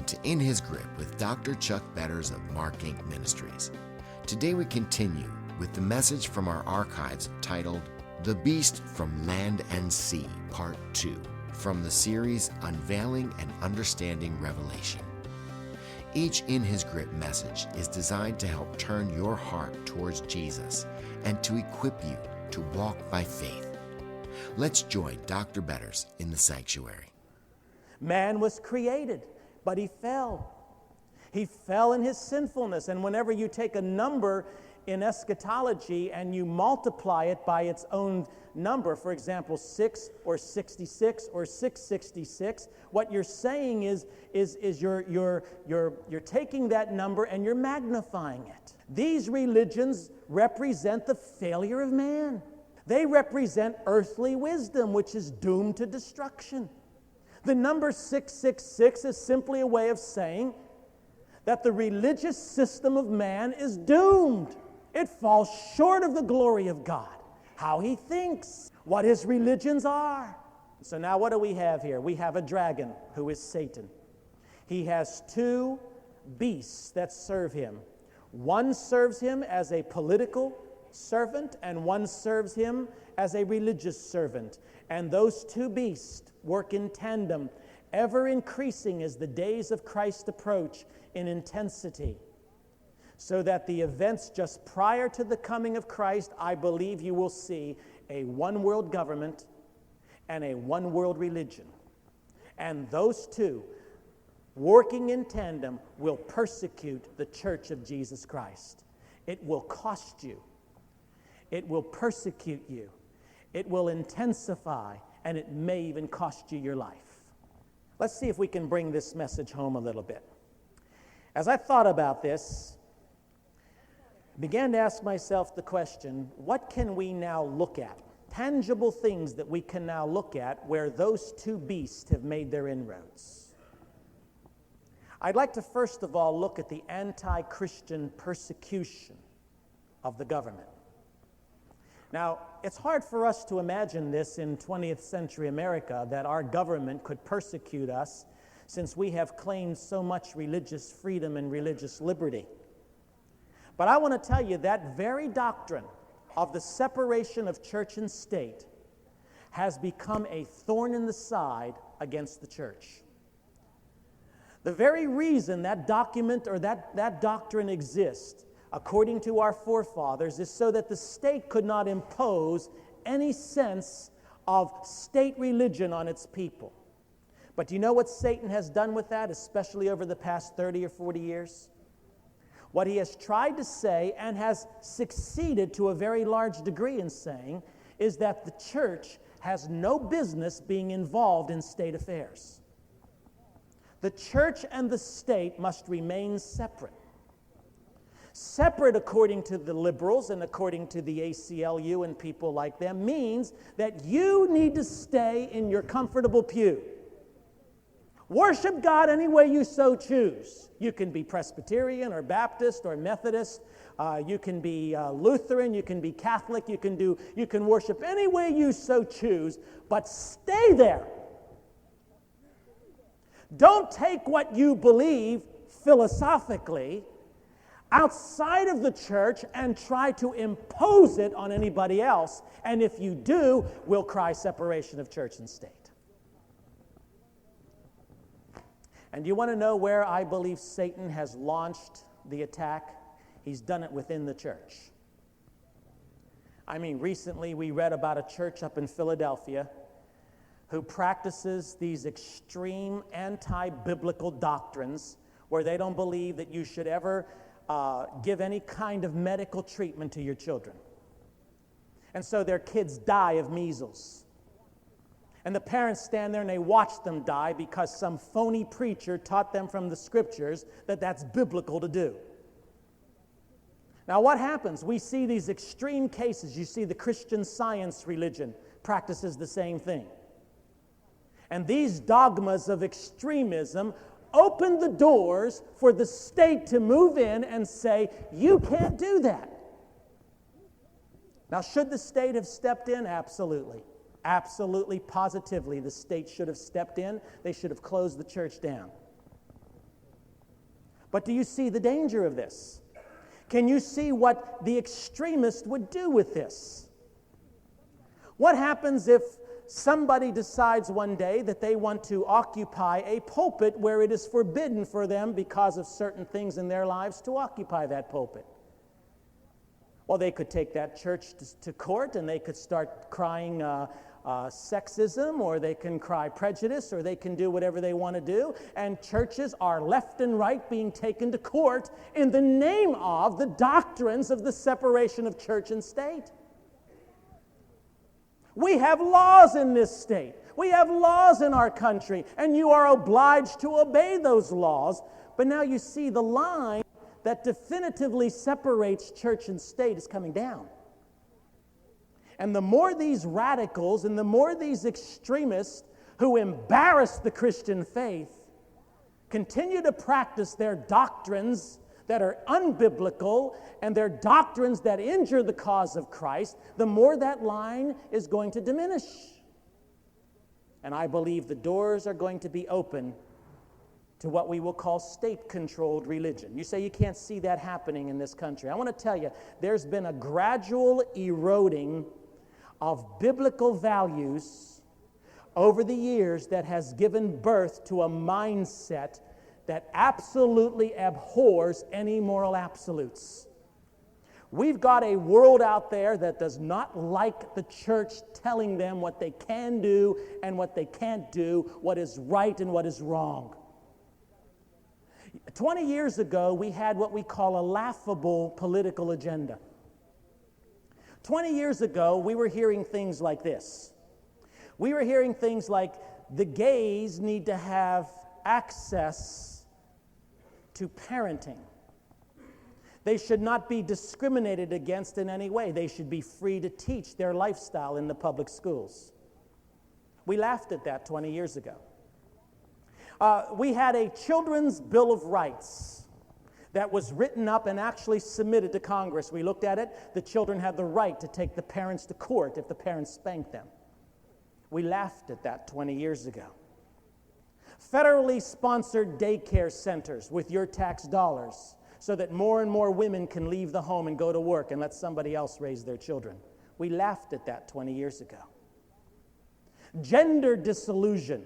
to In His Grip with Dr. Chuck Betters of Mark Inc. Ministries. Today we continue with the message from our archives titled The Beast from Land and Sea, Part 2, from the series Unveiling and Understanding Revelation. Each In His Grip message is designed to help turn your heart towards Jesus and to equip you to walk by faith. Let's join Dr. Betters in the sanctuary. Man was created, but he fell. He fell in his sinfulness. And whenever you take a number in eschatology and you multiply it by its own number, for example, 6 or 66 or 666, what you're saying is you're taking that number and you're magnifying it. These religions represent the failure of man. They represent earthly wisdom, which is doomed to destruction. The number 666 is simply a way of saying that the religious system of man is doomed. It falls short of the glory of God, how he thinks, what his religions are. So now what do we have here? We have a dragon who is Satan. He has two beasts that serve him. One serves him as a political servant, and one serves him as a religious servant. And those two beasts work in tandem, ever increasing as the days of Christ approach in intensity. So that the events just prior to the coming of Christ, I believe you will see a one-world government and a one-world religion. And those two, working in tandem, will persecute the church of Jesus Christ. It will cost you. It will persecute you. It will intensify, and it may even cost you your life. Let's see if we can bring this message home a little bit. As I thought about this, I began to ask myself the question, what can we now look at? Tangible things that we can now look at where those two beasts have made their inroads. I'd like to first of all look at the anti-Christian persecution of the government. Now, it's hard for us to imagine this in 20th century America, that our government could persecute us since we have claimed so much religious freedom and religious liberty. But I want to tell you that very doctrine of the separation of church and state has become a thorn in the side against the church. The very reason that document or that doctrine exists, according to our forefathers, is so that the state could not impose any sense of state religion on its people. But do you know what Satan has done with that, especially over the past 30 or 40 years? What he has tried to say, and has succeeded to a very large degree in saying, is that the church has no business being involved in state affairs. The church and the state must remain separate. Separate, according to the liberals and according to the ACLU and people like them, means that you need to stay in your comfortable pew. Worship God any way you so choose. You can be Presbyterian or Baptist or Methodist. You can be Lutheran. You can be Catholic. You can worship any way you so choose, but stay there. Don't take what you believe philosophically outside of the church and try to impose it on anybody else. And if you do, we'll cry separation of church and state. And you want to know where I believe Satan has launched the attack? He's done it within the church. I mean, recently we read about a church up in Philadelphia who practices these extreme anti-biblical doctrines where they don't believe that you should ever give any kind of medical treatment to your children. And so their kids die of measles. And the parents stand there and they watch them die because some phony preacher taught them from the scriptures that that's biblical to do. Now what happens? We see these extreme cases. You see the Christian Science religion practices the same thing. And these dogmas of extremism open the doors for the state to move in and say, you can't do that. Now, should the state have stepped in? Absolutely. Absolutely, positively, the state should have stepped in. They should have closed the church down. But do you see the danger of this? Can you see what the extremist would do with this? What happens if somebody decides one day that they want to occupy a pulpit where it is forbidden for them because of certain things in their lives to occupy that pulpit? Well, they could take that church to court, and they could start crying sexism, or they can cry prejudice, or they can do whatever they want to do. And churches are left and right being taken to court in the name of the doctrines of the separation of church and state. We have laws in this state. We have laws in our country, and you are obliged to obey those laws. But now you see the line that definitively separates church and state is coming down. And the more these radicals and the more these extremists who embarrass the Christian faith continue to practice their doctrines that are unbiblical and their doctrines that injure the cause of Christ, the more that line is going to diminish. And I believe the doors are going to be open to what we will call state-controlled religion. You say you can't see that happening in this country. I want to tell you, there's been a gradual eroding of biblical values over the years that has given birth to a mindset that absolutely abhors any moral absolutes. We've got a world out there that does not like the church telling them what they can do and what they can't do, what is right and what is wrong. 20 years ago, we had what we call a laughable political agenda. 20 years ago, we were hearing things like this. We were hearing things like, the gays need to have access to parenting. They should not be discriminated against in any way. They should be free to teach their lifestyle in the public schools. We laughed at that 20 years ago. We had a Children's Bill of Rights that was written up and actually submitted to Congress. We looked at it. The children had the right to take the parents to court if the parents spanked them. We laughed at that 20 years ago. Federally sponsored daycare centers with your tax dollars so that more and more women can leave the home and go to work and let somebody else raise their children. We laughed at that 20 years ago. Gender disillusion.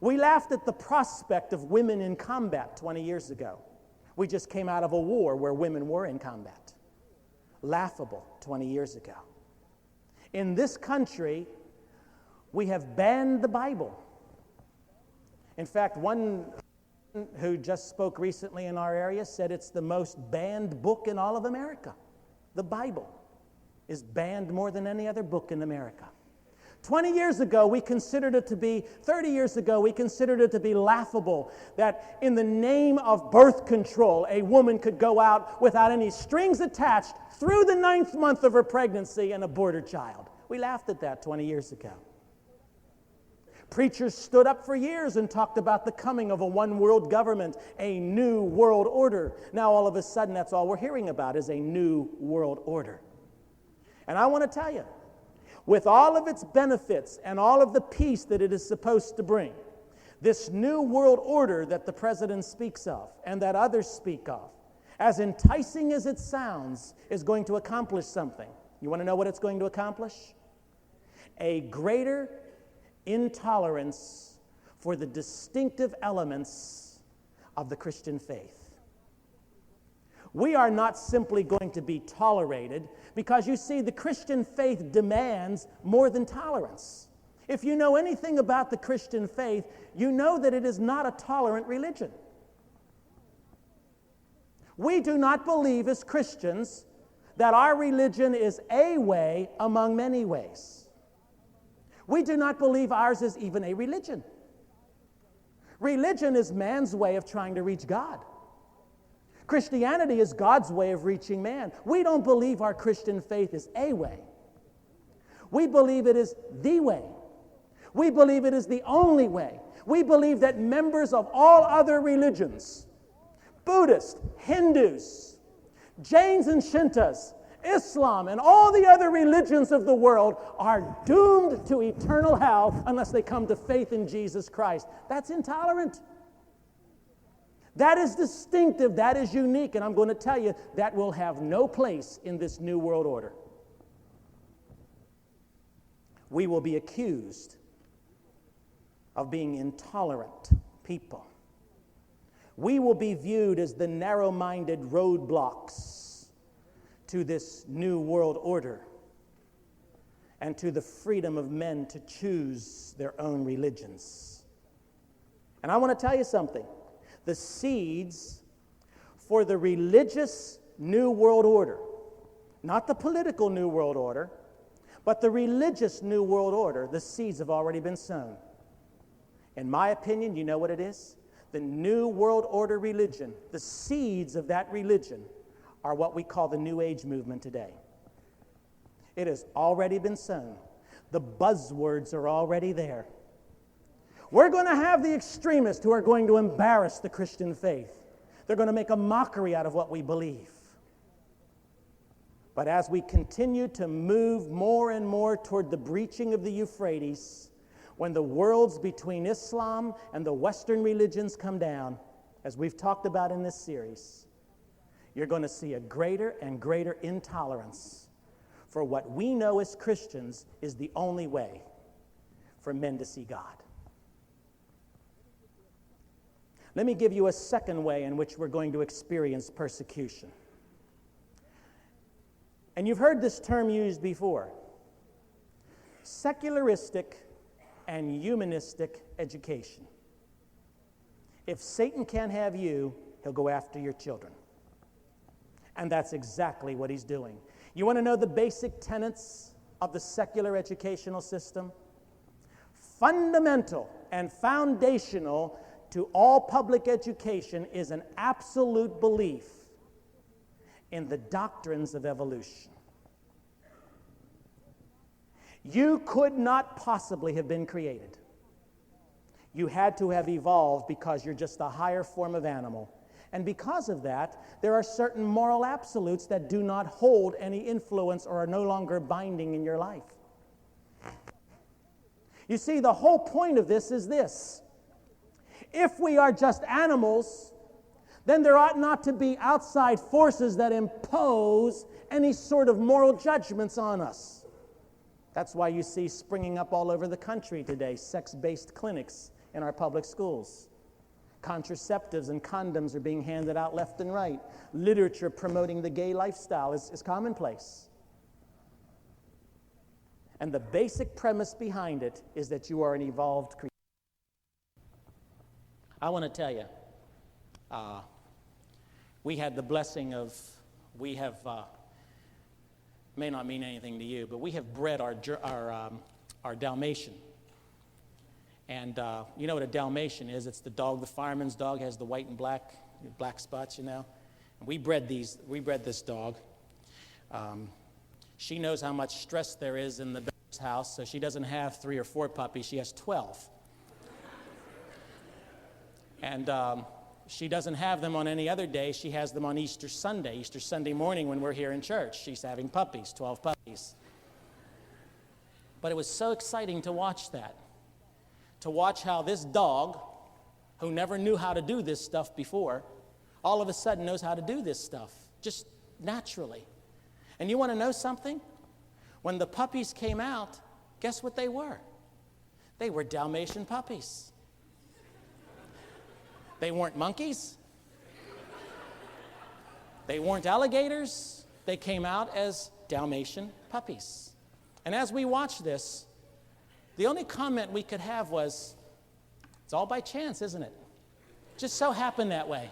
We laughed at the prospect of women in combat 20 years ago. We just came out of a war where women were in combat. Laughable 20 years ago. In this country, we have banned the Bible. In fact, one who just spoke recently in our area said it's the most banned book in all of America. The Bible is banned more than any other book in America. 20 years ago, we considered it to be, 30 years ago, we considered it to be laughable that in the name of birth control, a woman could go out without any strings attached through the 9th month of her pregnancy and abort her child. We laughed at that 20 years ago. Preachers stood up for years and talked about the coming of a one-world government, a new world order. Now, all of a sudden, that's all we're hearing about is a new world order. And I want to tell you, with all of its benefits and all of the peace that it is supposed to bring, this new world order that the president speaks of and that others speak of, as enticing as it sounds, is going to accomplish something. You want to know what it's going to accomplish? A greater intolerance for the distinctive elements of the Christian faith. We are not simply going to be tolerated because, you see, the Christian faith demands more than tolerance. If you know anything about the Christian faith, you know that it is not a tolerant religion. We do not believe as Christians that our religion is a way among many ways. We do not believe ours is even a religion. Religion is man's way of trying to reach God. Christianity is God's way of reaching man. We don't believe our Christian faith is a way. We believe it is the way. We believe it is the only way. We believe that members of all other religions, Buddhists, Hindus, Jains and Shintas, Islam, and all the other religions of the world are doomed to eternal hell unless they come to faith in Jesus Christ. That's intolerant. That is distinctive, that is unique, and I'm going to tell you that will have no place in this new world order. We will be accused of being intolerant people. We will be viewed as the narrow-minded roadblocks to this new world order and to the freedom of men to choose their own religions. And I want to tell you something. The seeds for the religious new world order, not the political new world order, but the religious new world order, the seeds have already been sown. In my opinion, you know what it is? The new world order religion, the seeds of that religion are what we call the New Age movement today. It has already been sown. The buzzwords are already there. We're going to have the extremists who are going to embarrass the Christian faith. They're going to make a mockery out of what we believe. But as we continue to move more and more toward the breaching of the Euphrates, when the worlds between Islam and the Western religions come down, as we've talked about in this series, you're going to see a greater and greater intolerance for what we know as Christians is the only way for men to see God. Let me give you a second way in which we're going to experience persecution. And you've heard this term used before. Secularistic and humanistic education. If Satan can't have you, he'll go after your children. And that's exactly what he's doing. You want to know the basic tenets of the secular educational system? Fundamental and foundational to all public education is an absolute belief in the doctrines of evolution. You could not possibly have been created. You had to have evolved because you're just a higher form of animal. And because of that, there are certain moral absolutes that do not hold any influence or are no longer binding in your life. You see, the whole point of this is this. If we are just animals, then there ought not to be outside forces that impose any sort of moral judgments on us. That's why you see springing up all over the country today sex-based clinics in our public schools. Contraceptives and condoms are being handed out left and right. Literature promoting the gay lifestyle is commonplace. And the basic premise behind it is that you are an evolved creature. I want to tell you, we had the blessing of, may not mean anything to you, but we have bred our Dalmatian. And you know what a Dalmatian is? It's the dog, the fireman's dog, has the white and black spots, you know. And we bred this dog. She knows how much stress there is in the house, so she doesn't have 3 or 4 puppies, she has 12. And she doesn't have them on any other day. She has them on Easter Sunday morning when we're here in church. She's having puppies, 12 puppies. But it was so exciting to watch that. To watch how this dog, who never knew how to do this stuff before, all of a sudden knows how to do this stuff, just naturally. And you want to know something? When the puppies came out, guess what they were? They were Dalmatian puppies. They weren't monkeys. They weren't alligators. They came out as Dalmatian puppies. And as we watch this, the only comment we could have was, it's all by chance, isn't it? Just so happened that way.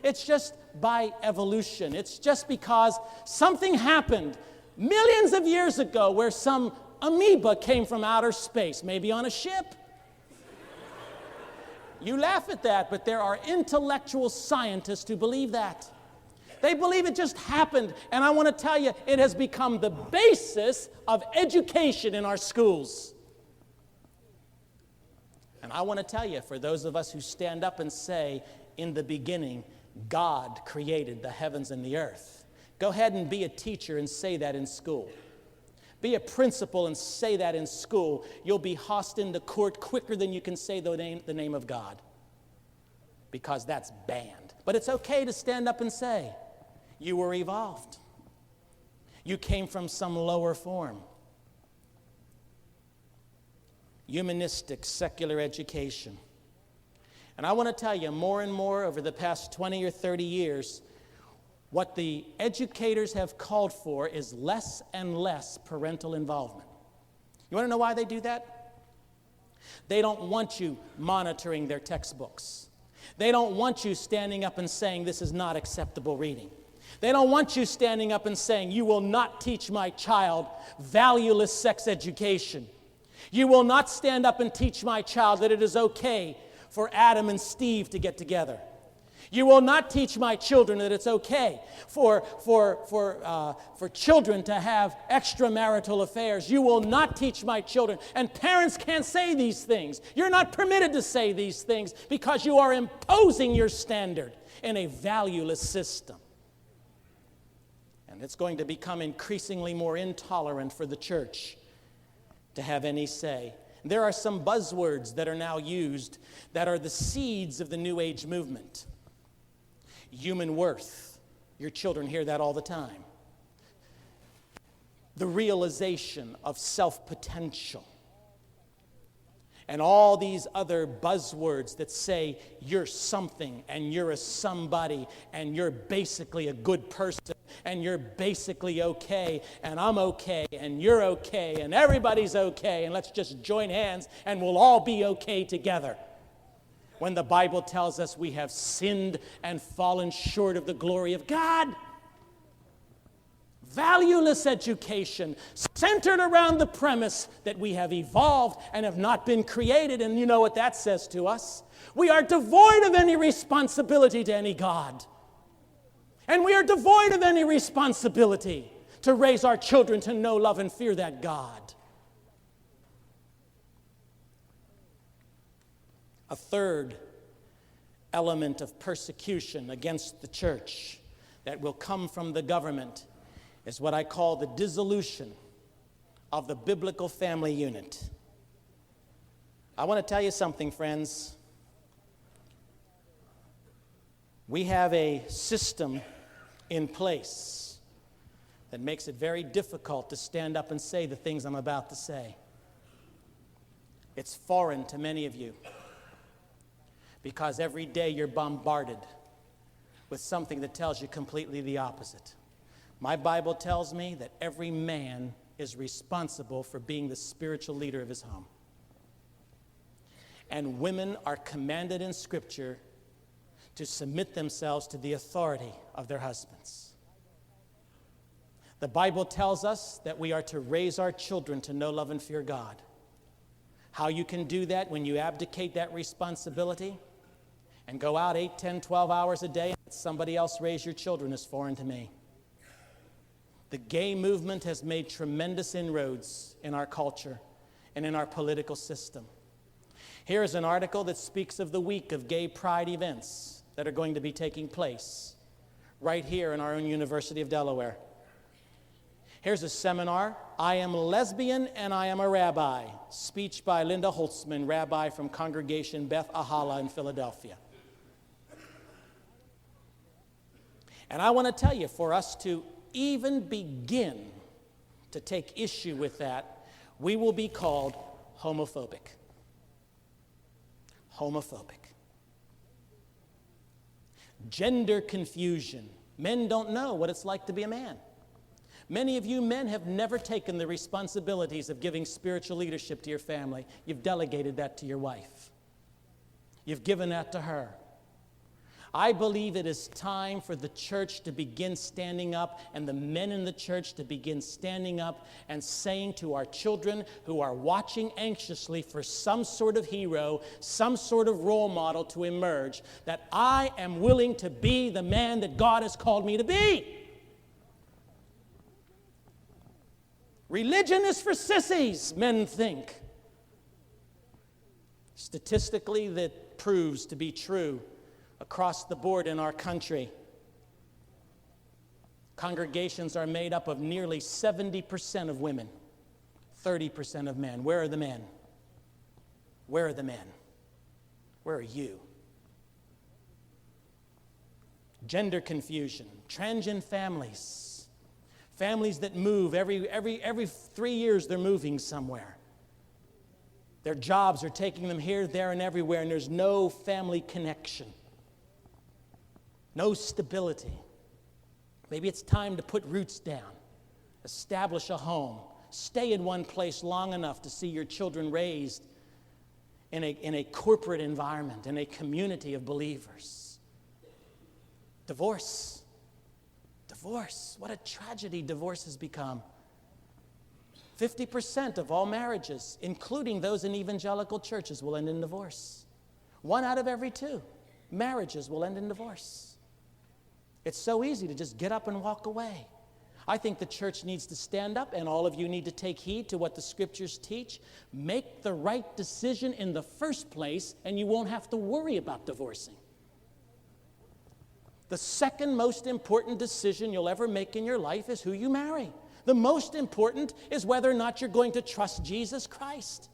It's just by evolution. It's just because something happened millions of years ago where some amoeba came from outer space, maybe on a ship. You laugh at that, but there are intellectual scientists who believe that. They believe it just happened, and I want to tell you, it has become the basis of education in our schools. And I want to tell you, for those of us who stand up and say, in the beginning, God created the heavens and the earth. Go ahead and be a teacher and say that in school. Be a principal and say that in school. You'll be hossed into court quicker than you can say the name of God. Because that's banned. But it's okay to stand up and say, you were evolved. You came from some lower form. Humanistic, secular education. And I want to tell you, more and more over the past 20 or 30 years, what the educators have called for is less and less parental involvement. You want to know why they do that? They don't want you monitoring their textbooks. They don't want you standing up and saying, this is not acceptable reading. They don't want you standing up and saying, you will not teach my child valueless sex education. You will not stand up and teach my child that it is okay for Adam and Steve to get together. You will not teach my children that it's okay for children to have extramarital affairs. You will not teach my children. And parents can't say these things. You're not permitted to say these things because you are imposing your standard in a valueless system. And it's going to become increasingly more intolerant for the church to have any say. There are some buzzwords that are now used that are the seeds of the New Age movement. Human worth. Your children hear that all the time. The realization of self-potential. And all these other buzzwords that say you're something and you're a somebody and you're basically a good person and you're basically okay and I'm okay and you're okay and everybody's okay and let's just join hands and we'll all be okay together. When the Bible tells us we have sinned and fallen short of the glory of God. Valueless education centered around the premise that we have evolved and have not been created. And you know what that says to us? We are devoid of any responsibility to any God. And we are devoid of any responsibility to raise our children to know, love, and fear that God. A third element of persecution against the church that will come from the government is what I call the dissolution of the biblical family unit. I want to tell you something, friends. We have a system in place that makes it very difficult to stand up and say the things I'm about to say. It's foreign to many of you because every day you're bombarded with something that tells you completely the opposite. My Bible tells me that every man is responsible for being the spiritual leader of his home. And women are commanded in Scripture to submit themselves to the authority of their husbands. The Bible tells us that we are to raise our children to know, love, and fear God. How you can do that when you abdicate that responsibility and go out 8, 10, 12 hours a day and let somebody else raise your children is foreign to me. The gay movement has made tremendous inroads in our culture and in our political system. Here is an article that speaks of the week of gay pride events that are going to be taking place right here in our own University of Delaware. Here's a seminar, I Am Lesbian and I Am a Rabbi, speech by Linda Holtzman, rabbi from Congregation Beth Ahala in Philadelphia. And I want to tell you, for us to even begin to take issue with that, we will be called homophobic. Homophobic. Gender confusion. Men don't know what it's like to be a man. Many of you men have never taken the responsibilities of giving spiritual leadership to your family. You've delegated that to your wife. You've given that to her. I believe it is time for the church to begin standing up and the men in the church to begin standing up and saying to our children who are watching anxiously for some sort of hero, some sort of role model to emerge, that I am willing to be the man that God has called me to be. Religion is for sissies, men think. Statistically, that proves to be true across the board in our country. Congregations are made up of nearly 70% of women, 30% of men. Where are the men? Where are the men? Where are you? gender confusion, transient families, families that move every 3 years they're moving somewhere. Their jobs are taking them here, there, and everywhere, and there's no family connection, no stability. Maybe it's time to put roots down, establish a home, stay in one place long enough to see your children raised in a corporate environment, in a community of believers. Divorce. What a tragedy divorce has become. 50% of all marriages, including those in evangelical churches, will end in divorce. 1 out of every 2 marriages will end in divorce. It's so easy to just get up and walk away. I think the church needs to stand up, and all of you need to take heed to what the scriptures teach. Make the right decision in the first place, and you won't have to worry about divorcing. The second most important decision you'll ever make in your life is who you marry. The most important is whether or not you're going to trust Jesus Christ.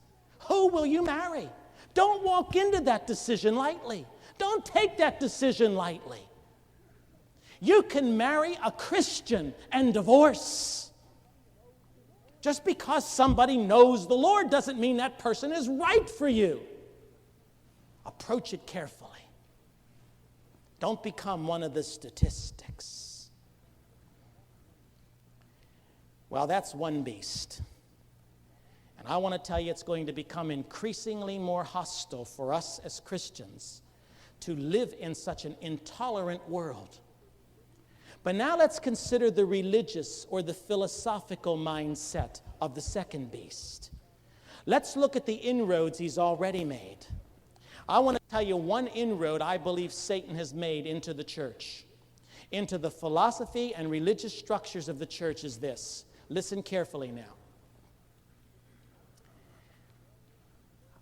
Who will you marry? Don't walk into that decision lightly. Don't take that decision lightly. You can marry a Christian and divorce. Just because somebody knows the Lord doesn't mean that person is right for you. Approach it carefully. Don't become one of the statistics. Well, that's one beast. And I want to tell you it's going to become increasingly more hostile for us as Christians to live in such an intolerant world. But now let's consider the religious or the philosophical mindset of the second beast. Let's look at the inroads he's already made. I want to tell you one inroad I believe Satan has made into the church, into the philosophy and religious structures of the church is this. Listen carefully now.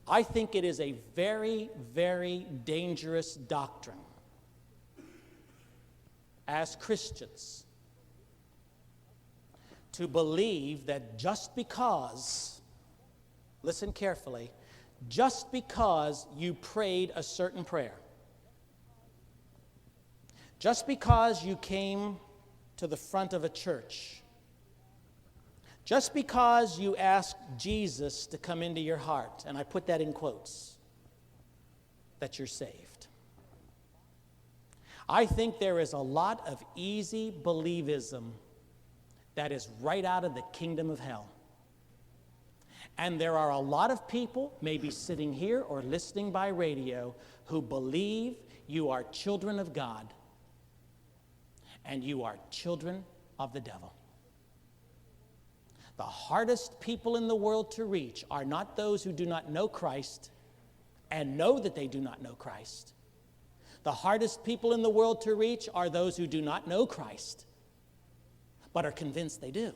I think it is a very, very dangerous doctrine as Christians to believe that just because, listen carefully, just because you prayed a certain prayer, just because you came to the front of a church, just because you asked Jesus to come into your heart, and I put that in quotes, that you're saved. I think there is a lot of easy believism that is right out of the kingdom of hell. And there are a lot of people, maybe sitting here or listening by radio, who believe you are children of God and you are children of the devil. The hardest people in the world to reach are not those who do not know Christ and know that they do not know Christ. The hardest people in the world to reach are those who do not know Christ, but are convinced they do.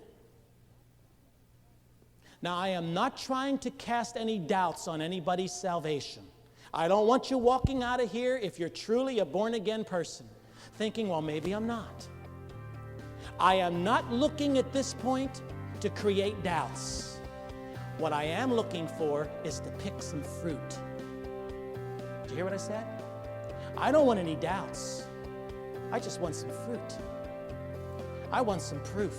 Now, I am not trying to cast any doubts on anybody's salvation. I don't want you walking out of here, if you're truly a born-again person, thinking, well, maybe I'm not. I am not looking at this point to create doubts. What I am looking for is to pick some fruit. Did you hear what I said? I don't want any doubts. I just want some fruit. I want some proof.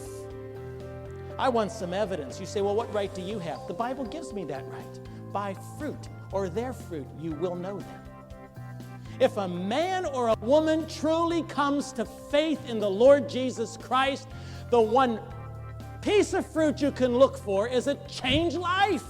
I want some evidence. You say, well, what right do you have? The Bible gives me that right. By fruit or their fruit, you will know them. If a man or a woman truly comes to faith in the Lord Jesus Christ, the one piece of fruit you can look for is a changed life.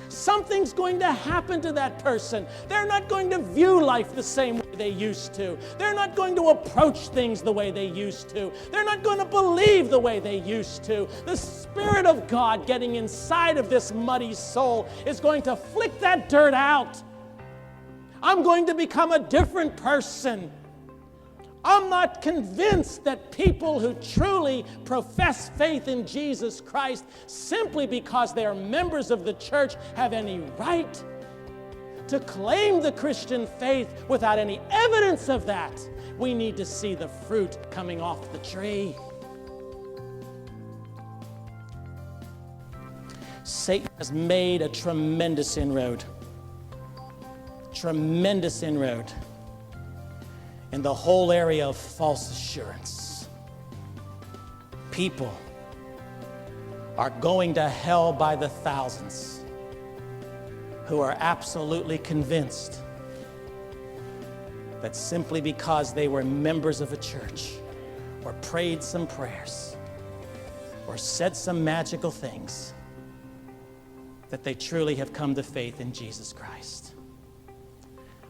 Something's going to happen to that person. They're not going to view life the same way they used to. They're not going to approach things the way they used to. They're not going to believe the way they used to. The Spirit of God getting inside of this muddy soul is going to flick that dirt out. I'm going to become a different person. I'm not convinced that people who truly profess faith in Jesus Christ simply because they are members of the church have any right to claim the Christian faith without any evidence of that. We need to see the fruit coming off the tree. Satan has made a tremendous inroad. Tremendous inroad in the whole area of false assurance. People are going to hell by the thousands who are absolutely convinced that simply because they were members of a church or prayed some prayers or said some magical things, that they truly have come to faith in Jesus Christ.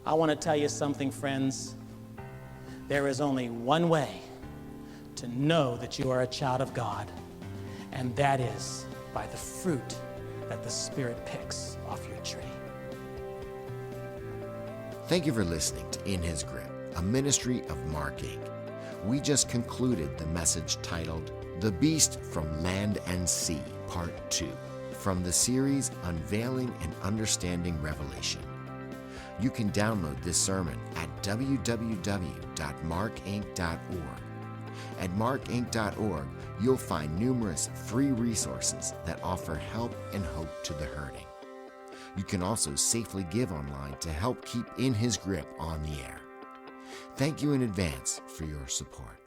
I want to tell you something, friends. There is only one way to know that you are a child of God, and that is by the fruit that the Spirit picks off your tree. Thank you for listening to In His Grip, a ministry of Mark Inc. We just concluded the message titled The Beast from Land and Sea, Part 2, from the series Unveiling and Understanding Revelation. You can download this sermon at www.markinc.org. At markinc.org, you'll find numerous free resources that offer help and hope to the hurting. You can also safely give online to help keep In His Grip on the air. Thank you in advance for your support.